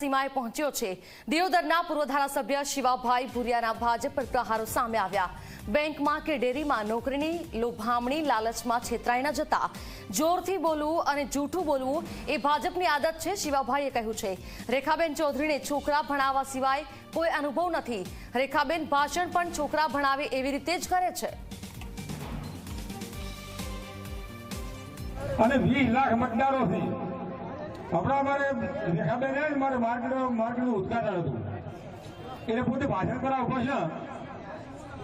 सीमाए पहुंच्यो छे। दियोदરના પૂર્વ ધારાસભ્ય શિવાભાઈ ભુરિયાના ભાજપ પર પ્રહારો સામે આવ્યા। બેંકમાં કે ડેરીમાં નોકરીની લોભામણી લાલચમાં છેતરાઈ ન જતા જોરથી બોલવું અને જૂઠું બોલવું એ ભાજપની આદત છે, શિવાભાઈએ કહ્યું છે। રેખાબેન ચૌધરીને છોકરા ભણાવવા સિવાય કોઈ અનુભવ નથી। રેખાબેન ભાષણ પણ છોકરા ભણાવે એવી રીતે જ કરે છે। અને 20 લાખ મતદારોથી હમણાં મારે રેખાબેન મારે માર્કેટનું ઉદઘાટન હતું। એને પોતે ભાષણ કરાવવા છે,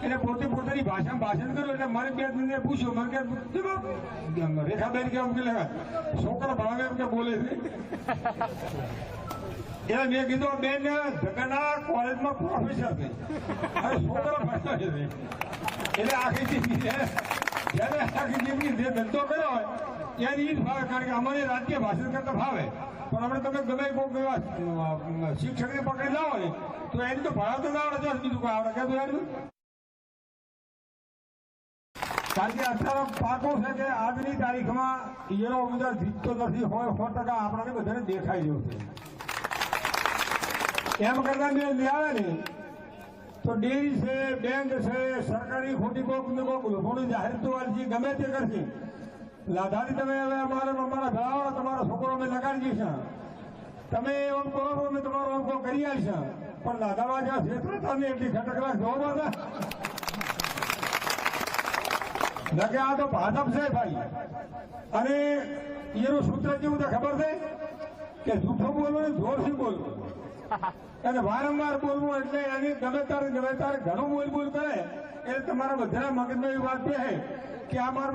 એને પોતાની ભાષામાં ભાષણ કર્યું એટલે મારે 2 મિનિટે પૂછ્યું, મને કે રેખાબેન કે છોકરા ભણાવે એમ કે બોલે છે। એટલે મેં કીધું બેન જગન્ના કોલેજમાં પ્રોફેસર છે અને છોકરા ભણતા છે, એટલે આખી જિંદગી જયારે આખી જિંદગી જે ધંધો કર્યો હોય એની જ ભાવે, કારણ કે અમારે રાજકીય ભાષણ કરતા ભાવે, પણ આપણે તમે ગમે કોઈ શિક્ષકને પકડી લાવો ને તો એની તો ભણાવતો ના આવડે, બીજું કોઈ આવડે કે કારણ કે અત્યારે પાકો છે કે આજની તારીખમાં એનો ઉમેદવાર જીતતો નથી હોય 100% આપણને બધાને દેખાઈ રહ્યું છે। એમ કરતા મેં આવે ને તો ડેરી છે, બેંક છે, સરકારી ખોટી કોક લોકોની જાહેરાતો વાળજી ગમે તે કરશે। લાધારી તમે હવે અમારા ભણાવો, તમારો છોકરો અમે લગાડી દઈશું, તમે એમ કરો છો અમે તમારો એમ કરી આવીશું, પણ લાધાવા જ્યાં ક્ષેત્ર તમે એટલી ખટકલા જોવા કે આ તો ભાજપ છે ભાઈ। અને એનું સૂત્ર કેવું તો ખબર છે કે જૂઠું બોલવું ને જોરથી બોલવું અને વારંવાર બોલવું, એટલે એની ગમે તારે ઘણું બોલ કરે એટલે તમારા બધાના મગજમાં એવી વાત છે કે આ મારું